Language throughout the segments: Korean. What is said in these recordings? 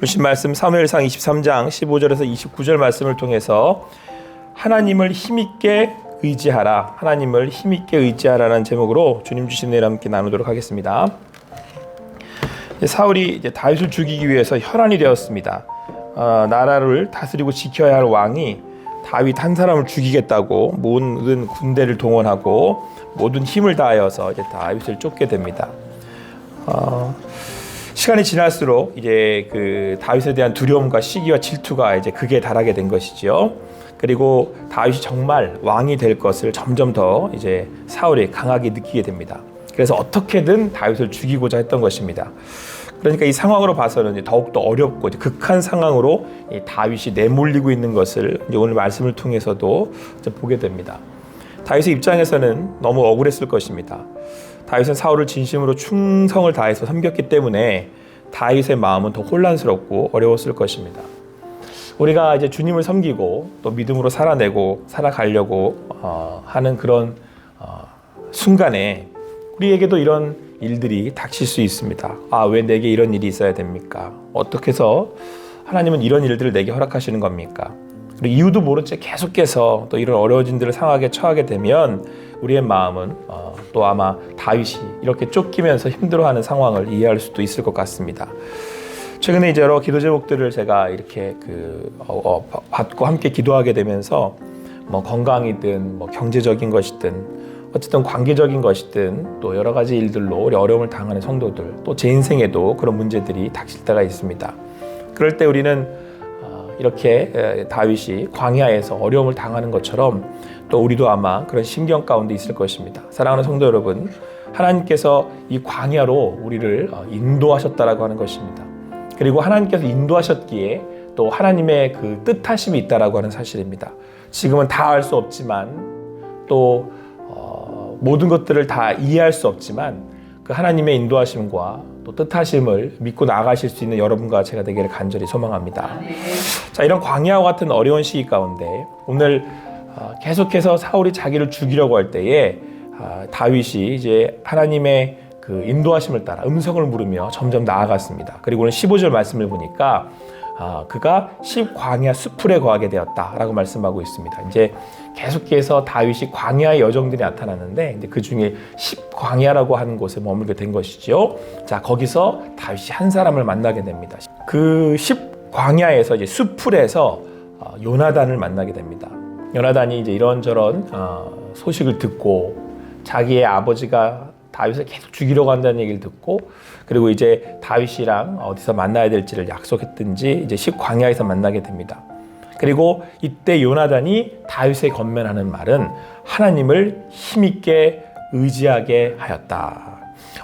주신 말씀 사무엘상 23장 15절에서 29절 말씀을 통해서 하나님을 힘있게 의지하라, 하나님을 힘있게 의지하라는 제목으로 주님 주신 내용 함께 나누도록 하겠습니다. 사울이 다윗을 죽이기 위해서 혈안이 되었습니다. 나라를 다스리고 지켜야 할 왕이 다윗 한 사람을 죽이겠다고 모든 군대를 동원하고 모든 힘을 다하여서 다윗을 쫓게 됩니다. 시간이 지날수록 이제 그 다윗에 대한 두려움과 시기와 질투가 이제 극에 달하게 된 것이죠. 그리고 다윗이 정말 왕이 될 것을 점점 더 이제 사울이 강하게 느끼게 됩니다. 그래서 어떻게든 다윗을 죽이고자 했던 것입니다. 그러니까 이 상황으로 봐서는 이제 더욱더 어렵고 이제 극한 상황으로 이 다윗이 내몰리고 있는 것을 이제 오늘 말씀을 통해서도 이제 보게 됩니다. 다윗의 입장에서는 너무 억울했을 것입니다. 다윗은 사울을 진심으로 충성을 다해서 섬겼기 때문에 다윗의 마음은 더 혼란스럽고 어려웠을 것입니다. 우리가 이제 주님을 섬기고 또 믿음으로 살아내고 살아가려고 하는 그런 순간에 우리에게도 이런 일들이 닥칠 수 있습니다. 왜 내게 이런 일이 있어야 됩니까? 어떻게 해서 하나님은 이런 일들을 내게 허락하시는 겁니까? 그리고 이유도 모른 채 계속해서 또 이런 어려워진 상황에 처하게 되면 우리의 마음은 또 아마 다윗이 이렇게 쫓기면서 힘들어하는 상황을 이해할 수도 있을 것 같습니다. 최근에 이제 여러 기도 제목들을 제가 이렇게 받고 함께 기도하게 되면서 뭐 건강이든 뭐 경제적인 것이든 어쨌든 관계적인 것이든 또 여러 가지 일들로 우리 어려움을 당하는 성도들, 또 제 인생에도 그런 문제들이 닥칠 때가 있습니다. 그럴 때 우리는 이렇게 다윗이 광야에서 어려움을 당하는 것처럼 또 우리도 아마 그런 심경 가운데 있을 것입니다. 사랑하는 성도 여러분, 하나님께서 이 광야로 우리를 인도하셨다라고 하는 것입니다. 그리고 하나님께서 인도하셨기에 또 하나님의 그 뜻하심이 있다라고 하는 사실입니다. 지금은 다 알 수 없지만 또 모든 것들을 다 이해할 수 없지만 그 하나님의 인도하심과 또 뜻하심을 믿고 나아가실 수 있는 여러분과 제가 되기를 간절히 소망합니다. 자, 이런 광야와 같은 어려운 시기 가운데 오늘 계속해서 사울이 자기를 죽이려고 할 때에 다윗이 이제 하나님의 그 인도하심을 따라 음성을 물으며 점점 나아갔습니다. 그리고 오늘 15절 말씀을 보니까 그가 광야 수풀에 거하게 되었다라고 말씀하고 있습니다. 이제 계속해서 다윗이 광야의 여정들이 나타났는데 이제 그 중에 광야라고 하는 곳에 머물게 된 것이죠. 자, 거기서 다윗이 한 사람을 만나게 됩니다. 그 광야에서 이제 수풀에서 요나단을 만나게 됩니다. 요나단이 이제 이런저런 소식을 듣고 자기의 아버지가 다윗을 계속 죽이려고 한다는 얘기를 듣고 그리고 이제 다윗이랑 어디서 만나야 될지를 약속했든지 이제 광야에서 만나게 됩니다. 그리고 이때 요나단이 다윗에 건면하는 말은 하나님을 힘있게 의지하게 하였다.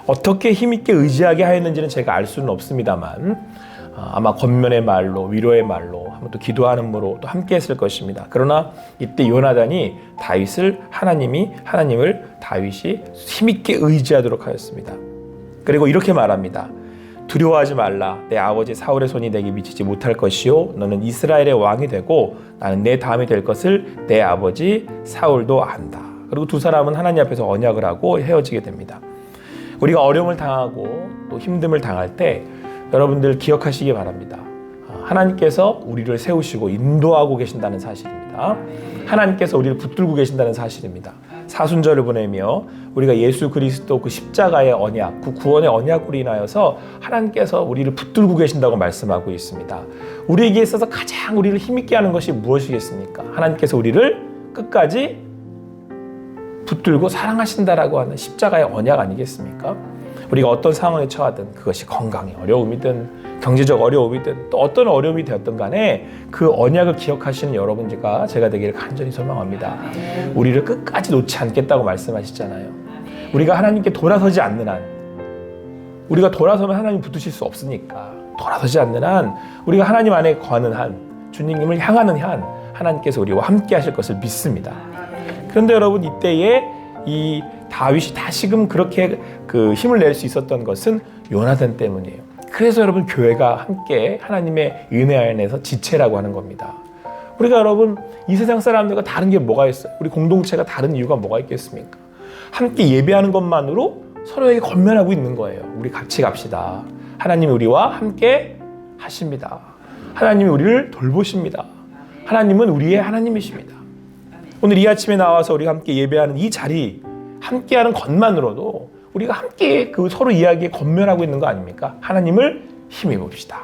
어떻게 힘있게 의지하게 하였는지는 제가 알 수는 없습니다만 아마 권면의 말로 위로의 말로 한번 또 기도하는 으로 또 함께 했을 것입니다. 그러나 이때 요나단이 하나님을 다윗이 힘있게 의지하도록 하였습니다. 그리고 이렇게 말합니다. 두려워하지 말라. 내 아버지 사울의 손이 내게 미치지 못할 것이요 너는 이스라엘의 왕이 되고 나는 내 다음이 될 것을 내 아버지 사울도 안다. 그리고 두 사람은 하나님 앞에서 언약을 하고 헤어지게 됩니다. 우리가 어려움을 당하고 또 힘듦을 당할 때 여러분들 기억하시기 바랍니다. 하나님께서 우리를 세우시고 인도하고 계신다는 사실입니다. 하나님께서 우리를 붙들고 계신다는 사실입니다. 사순절을 보내며 우리가 예수 그리스도 그 십자가의 언약, 그 구원의 언약으로 인하여서 하나님께서 우리를 붙들고 계신다고 말씀하고 있습니다. 우리에게 있어서 가장 우리를 힘있게 하는 것이 무엇이겠습니까? 하나님께서 우리를 끝까지 붙들고 사랑하신다라고 하는 십자가의 언약 아니겠습니까? 우리가 어떤 상황에 처하든 그것이 건강의 어려움이든 경제적 어려움이든 또 어떤 어려움이 되었든 간에 그 언약을 기억하시는 여러분과 제가 되기를 간절히 소망합니다. 우리를 끝까지 놓지 않겠다고 말씀하시잖아요. 우리가 하나님께 돌아서지 않는 한, 우리가 돌아서면 하나님 붙으실 수 없으니까 돌아서지 않는 한, 우리가 하나님 안에 거하는 한, 주님을 향하는 한 하나님께서 우리와 함께 하실 것을 믿습니다. 그런데 여러분, 이때에 이 다윗이 다시금 그렇게 그 힘을 낼 수 있었던 것은 요나단 때문이에요. 그래서 여러분, 교회가 함께 하나님의 은혜 안에서 지체라고 하는 겁니다. 우리가 여러분, 이 세상 사람들과 다른 게 뭐가 있어요? 우리 공동체가 다른 이유가 뭐가 있겠습니까? 함께 예배하는 것만으로 서로에게 권면하고 있는 거예요. 우리 같이 갑시다. 하나님이 우리와 함께 하십니다. 하나님이 우리를 돌보십니다. 하나님은 우리의 하나님이십니다. 오늘 이 아침에 나와서 우리가 함께 예배하는 이 자리, 함께하는 것만으로도 우리가 함께 그 서로 이야기에 권면하고 있는 거 아닙니까? 하나님을 힘입읍시다.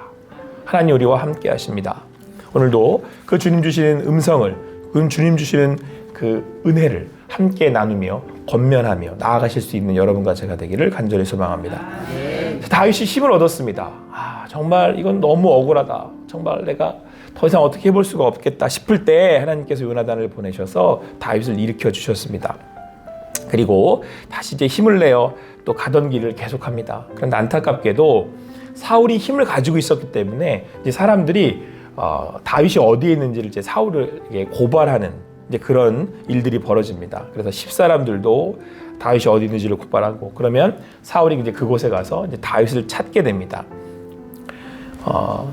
하나님 우리와 함께 하십니다. 오늘도 그 주님 주시는 음성을, 그 주님 주시는 그 은혜를 함께 나누며 권면하며 나아가실 수 있는 여러분과 제가 되기를 간절히 소망합니다. 다윗이 힘을 얻었습니다. 정말 이건 너무 억울하다. 정말 내가 더 이상 어떻게 해볼 수가 없겠다 싶을 때 하나님께서 요나단을 보내셔서 다윗을 일으켜 주셨습니다. 그리고 다시 이제 힘을 내어 또 가던 길을 계속합니다. 그런데 안타깝게도 사울이 힘을 가지고 있었기 때문에 이제 사람들이 다윗이 어디에 있는지를 이제 사울을 고발하는 이제 그런 일들이 벌어집니다. 그래서 10사람들도 다윗이 어디 있는지를 고발하고, 그러면 사울이 이제 그곳에 가서 이제 다윗을 찾게 됩니다.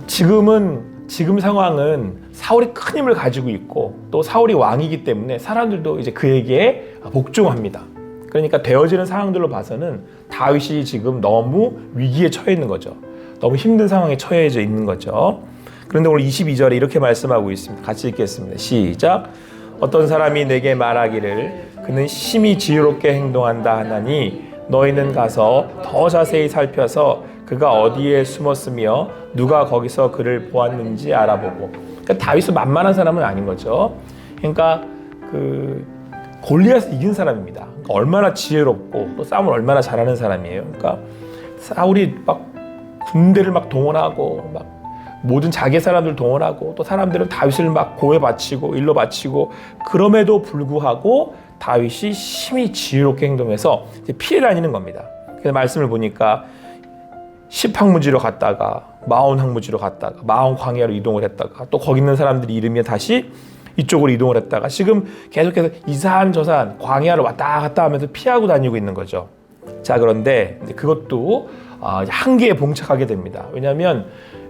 지금 상황은 사울이 큰 힘을 가지고 있고 또 사울이 왕이기 때문에 사람들도 이제 그에게 복종합니다. 그러니까 되어지는 상황들로 봐서는 다윗이 지금 너무 위기에 처해 있는 거죠. 너무 힘든 상황에 처해져 있는 거죠. 그런데 오늘 22절에 이렇게 말씀하고 있습니다. 같이 읽겠습니다. 시작. 어떤 사람이 내게 말하기를 그는 심히 지혜롭게 행동한다 하나니 너희는 가서 더 자세히 살펴서 그가 어디에 숨었으며 누가 거기서 그를 보았는지 알아보고. 그러니까 다윗은 만만한 사람은 아닌 거죠. 그러니까 골리앗을 이긴 사람입니다. 그러니까 얼마나 지혜롭고 또 싸움을 얼마나 잘하는 사람이에요. 그러니까 사울이 막 군대를 막 동원하고 막 모든 자기 사람들 동원하고 또 사람들은 다윗을 막 고에 바치고 일로 바치고, 그럼에도 불구하고 다윗이 심히 지혜롭게 행동해서 이제 피해 다니는 겁니다. 그래서 말씀을 보니까 10항무지로 갔다가 마온 항무지로 갔다가 마온 광야로 이동을 했다가 또 거기 있는 사람들이 잃으면 다시 이쪽으로 이동을 했다가 지금 계속해서 이 산 저 산 광야로 왔다 갔다 하면서 피하고 다니고 있는 거죠. 자, 그런데 그것도 한계에 봉착하게 됩니다. 왜냐하면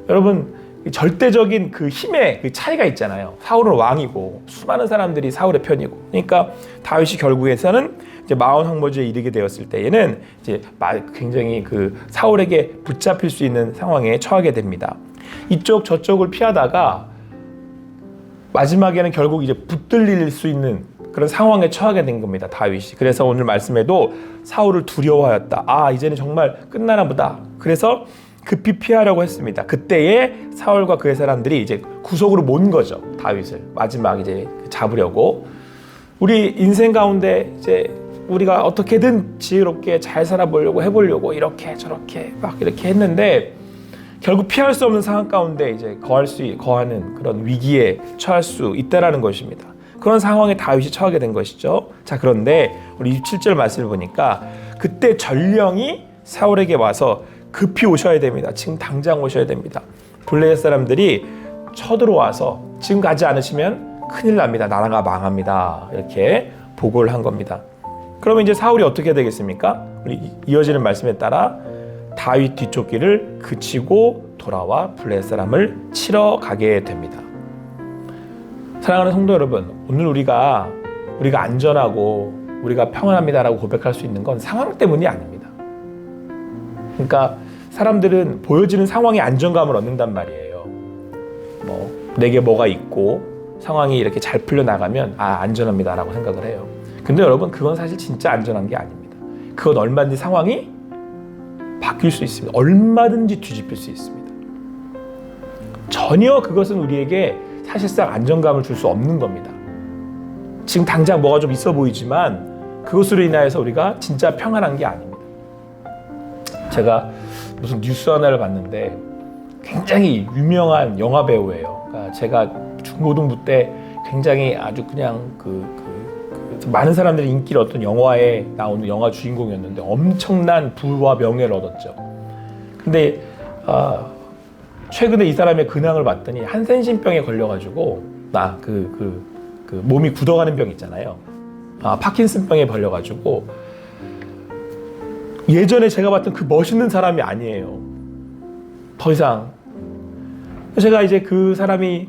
여러분, 절대적인 그 힘의 그 차이가 있잖아요. 사울은 왕이고 수많은 사람들이 사울의 편이고, 그러니까 다윗이 결국에서는 이제 마온 항무지에 이르게 되었을 때에는 이제 굉장히 그 사울에게 붙잡힐 수 있는 상황에 처하게 됩니다. 이쪽 저쪽을 피하다가 마지막에는 결국 이제 붙들릴 수 있는 그런 상황에 처하게 된 겁니다, 다윗이. 그래서 오늘 말씀에도 사울을 두려워하였다. 이제는 정말 끝나나 보다. 그래서 급히 피하려고 했습니다. 그때에 사울과 그의 사람들이 이제 구속으로 몬 거죠, 다윗을. 마지막 이제 잡으려고. 우리 인생 가운데 이제 우리가 어떻게든 지혜롭게 잘 살아보려고 해보려고 이렇게 저렇게 막 이렇게 했는데 결국 피할 수 없는 상황 가운데 이제 거하는 그런 위기에 처할 수 있다라는 것입니다. 그런 상황에 다윗이 처하게 된 것이죠. 자, 그런데 우리 27절 말씀을 보니까 그때 전령이 사울에게 와서 급히 오셔야 됩니다. 지금 당장 오셔야 됩니다. 블레셋 사람들이 쳐들어와서 지금 가지 않으시면 큰일 납니다. 나라가 망합니다. 이렇게 보고를 한 겁니다. 그러면 이제 사울이 어떻게 되겠습니까? 우리 이어지는 말씀에 따라 다윗 뒤쫓기를 그치고 돌아와 블레셋 사람을 치러 가게 됩니다. 사랑하는 성도 여러분, 오늘 우리가 안전하고 우리가 평안합니다라고 고백할 수 있는 건 상황 때문이 아닙니다. 그러니까 사람들은 보여지는 상황에 안정감을 얻는단 말이에요. 내게 뭐가 있고 상황이 이렇게 잘 풀려나가면 안전합니다라고 생각을 해요. 근데 여러분, 그건 사실 진짜 안전한 게 아닙니다. 그건 얼마든지 상황이 바뀔 수 있습니다. 얼마든지 뒤집힐 수 있습니다. 전혀 그것은 우리에게 사실상 안정감을 줄 수 없는 겁니다. 지금 당장 뭐가 좀 있어 보이지만 그것으로 인하여서 우리가 진짜 평안한 게 아닙니다. 제가 무슨 뉴스 하나를 봤는데 굉장히 유명한 영화 배우예요. 그러니까 제가 중고등부 때 굉장히 아주 그냥 많은 사람들이 인기를 얻던 영화에 나오는 영화 주인공이었는데 엄청난 부와 명예를 얻었죠. 근데 최근에 이 사람의 근황을 봤더니 한센신병에 걸려가지고 몸이 굳어가는 병 있잖아요. 파킨슨병에 걸려가지고 예전에 제가 봤던 그 멋있는 사람이 아니에요. 더 이상. 제가 이제 그 사람이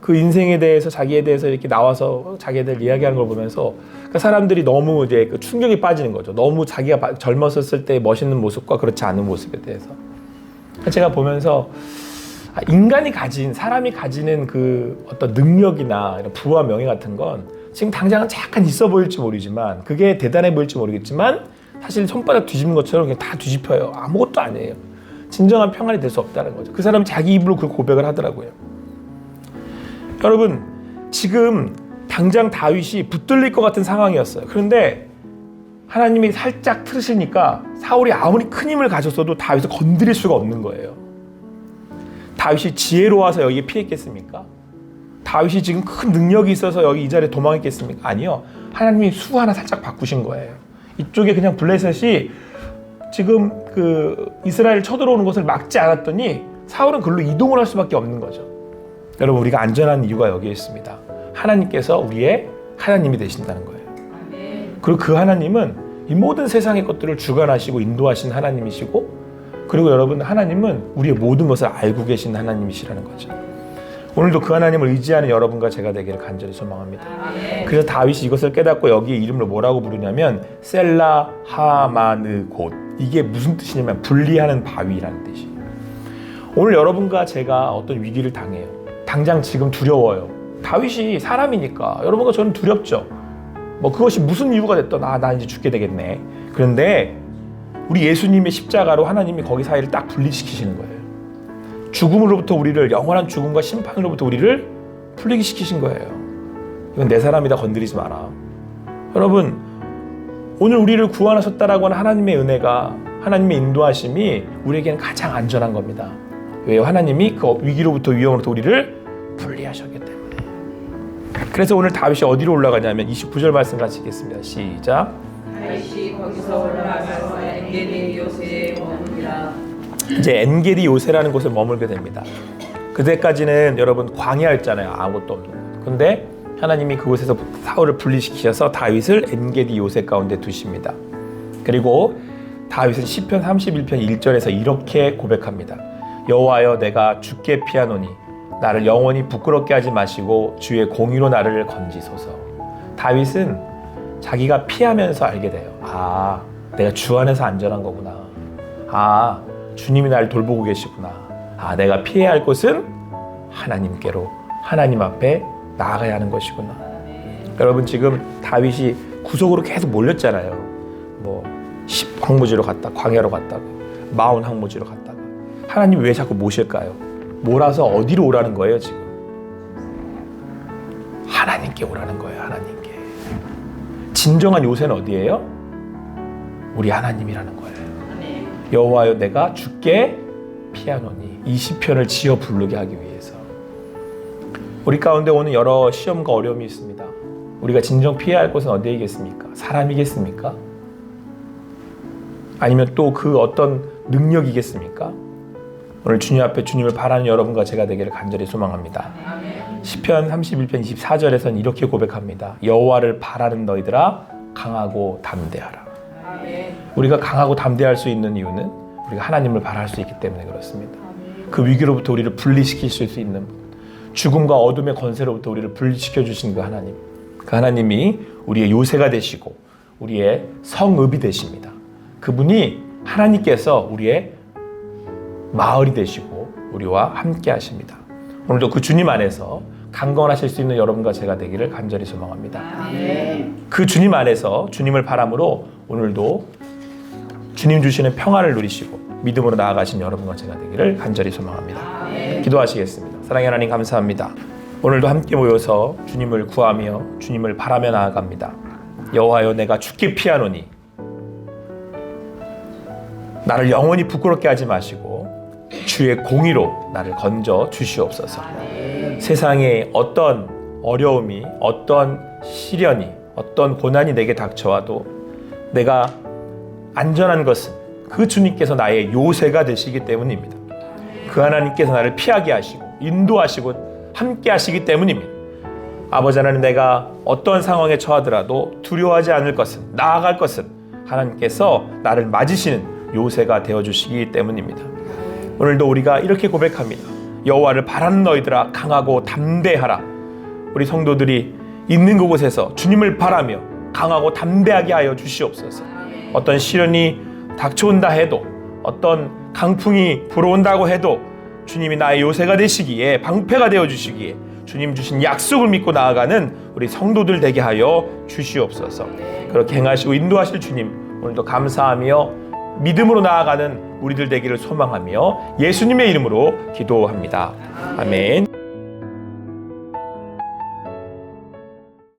그 인생에 대해서 자기에 대해서 이렇게 나와서 자기에 대해 이야기하는 걸 보면서 그 사람들이 너무 이제 그 충격이 빠지는 거죠. 너무 자기가 젊었을 때 멋있는 모습과 그렇지 않은 모습에 대해서. 제가 보면서 인간이 가진, 사람이 가지는 그 어떤 능력이나 이런 부와 명예 같은 건 지금 당장은 잠깐 있어 보일지 모르지만, 그게 대단해 보일지 모르겠지만 사실 손바닥 뒤집는 것처럼 그냥 다 뒤집혀요. 아무것도 아니에요. 진정한 평안이 될 수 없다는 거죠. 그 사람은 자기 입으로 그 고백을 하더라고요. 여러분, 지금 당장 다윗이 붙들릴 것 같은 상황이었어요. 그런데 하나님이 살짝 틀으시니까 사울이 아무리 큰 힘을 가졌어도 다윗을 건드릴 수가 없는 거예요. 다윗이 지혜로워서 여기에 피했겠습니까? 다윗이 지금 큰 능력이 있어서 여기 이 자리에 도망했겠습니까? 아니요. 하나님이 수 하나 살짝 바꾸신 거예요. 이쪽에 그냥 블레셋이 지금 그 이스라엘 쳐들어오는 것을 막지 않았더니 사울은 그걸로 이동을 할 수밖에 없는 거죠. 여러분, 우리가 안전한 이유가 여기에 있습니다. 하나님께서 우리의 하나님이 되신다는 거예요. 그리고 그 하나님은 이 모든 세상의 것들을 주관하시고 인도하신 하나님이시고, 그리고 여러분, 하나님은 우리의 모든 것을 알고 계신 하나님이시라는 거죠. 오늘도 그 하나님을 의지하는 여러분과 제가 되기를 간절히 소망합니다. 그래서 다윗이 이것을 깨닫고 여기에 이름을 뭐라고 부르냐면 셀라 하마느 곧, 이게 무슨 뜻이냐면 분리하는 바위라는 뜻이에요. 오늘 여러분과 제가 어떤 위기를 당해요. 당장 지금 두려워요. 다윗이 사람이니까 여러분과 저는 두렵죠. 뭐 그것이 무슨 이유가 됐든 나 이제 죽게 되겠네. 그런데 우리 예수님의 십자가로 하나님이 거기 사이를 딱 분리시키시는 거예요. 죽음으로부터 우리를, 영원한 죽음과 심판으로부터 우리를 풀리게 시키신 거예요. 이건 내 사람이다, 건드리지 마라. 여러분, 오늘 우리를 구원하셨다라고 하는 하나님의 은혜가, 하나님의 인도하심이 우리에게는 가장 안전한 겁니다. 왜요? 하나님이 그 위기로부터 위험으로부터 우리를 분리하셨기 때문에. 그래서 오늘 다윗이 어디로 올라가냐면 29절 말씀 같이 읽겠습니다. 시작. 다윗이 거기서 올라가서 엔게디 요새에 머무니라. 이제 엔게디 요새라는 곳에 머물게 됩니다. 그때까지는 여러분 광야였잖아요. 아무것도 없는 곳. 근데 하나님이 그곳에서 사울을 분리시키셔서 다윗을 엔게디 요새 가운데 두십니다. 그리고 다윗은 시편 31편 1절에서 이렇게 고백합니다. 여호와여, 내가 죽게 피하노니 나를 영원히 부끄럽게 하지 마시고 주의 공의로 나를 건지소서. 다윗은 자기가 피하면서 알게 돼요. 내가 주 안에서 안전한 거구나. 주님이 나를 돌보고 계시구나. 내가 피해야 할 곳은 하나님께로, 하나님 앞에 나아가야 하는 것이구나. 여러분, 지금 다윗이 구속으로 계속 몰렸잖아요. 뭐 10 황무지로 갔다, 광야로 갔다가 40 황무지로 갔다가. 하나님 왜 자꾸 모실까요? 몰아서 어디로 오라는 거예요, 지금? 하나님께 오라는 거예요, 하나님께. 진정한 요새는 어디예요? 우리 하나님이라는 거예요. 여호와여, 내가 죽게 피하노니. 이 시편을 지어 부르게 하기 위해서. 우리 가운데 오는 여러 시험과 어려움이 있습니다. 우리가 진정 피해야 할 곳은 어디이겠습니까? 사람이겠습니까? 아니면 또 그 어떤 능력이겠습니까? 오늘 주님 앞에 주님을 바라는 여러분과 제가 되기를 간절히 소망합니다. 시편 31편 24절에서는 이렇게 고백합니다. 여호와를 바라는 너희들아, 강하고 담대하라. 우리가 강하고 담대할 수 있는 이유는 우리가 하나님을 바라할 수 있기 때문에 그렇습니다. 그 위기로부터 우리를 분리시키실 수 있는 분, 죽음과 어둠의 권세로부터 우리를 분리시켜 주신 그 하나님, 그 하나님이 우리의 요새가 되시고 우리의 성읍이 되십니다. 그분이 하나님께서 우리의 마을이 되시고 우리와 함께 하십니다. 오늘도 그 주님 안에서 강건하실 수 있는 여러분과 제가 되기를 간절히 소망합니다. 그 주님 안에서 주님을 바람으로 오늘도 주님 주시는 평안을 누리시고 믿음으로 나아가신 여러분과 제가 되기를 간절히 소망합니다. 기도하시겠습니다. 사랑의 하나님, 감사합니다. 오늘도 함께 모여서 주님을 구하며 주님을 바라며 나아갑니다. 여호와여, 내가 죽게 피하노니 나를 영원히 부끄럽게 하지 마시고 주의 공의로 나를 건져 주시옵소서. 세상에 어떤 어려움이, 어떤 시련이, 어떤 고난이 내게 닥쳐와도 내가 안전한 것은 그 주님께서 나의 요새가 되시기 때문입니다. 그 하나님께서 나를 피하게 하시고 인도하시고 함께 하시기 때문입니다. 아버지 하나님, 내가 어떤 상황에 처하더라도 두려워하지 않을 것은, 나아갈 것은 하나님께서 나를 맞으시는 요새가 되어주시기 때문입니다. 오늘도 우리가 이렇게 고백합니다. 여호와를 바라는 너희들아, 강하고 담대하라. 우리 성도들이 있는 그곳에서 주님을 바라며 강하고 담대하게 하여 주시옵소서. 어떤 시련이 닥쳐온다 해도, 어떤 강풍이 불어온다고 해도 주님이 나의 요새가 되시기에, 방패가 되어 주시기에 주님 주신 약속을 믿고 나아가는 우리 성도들 되게 하여 주시옵소서. 그렇게 행하시고 인도하실 주님 오늘도 감사하며 믿음으로 나아가는 우리들 되기를 소망하며 예수님의 이름으로 기도합니다. 아멘.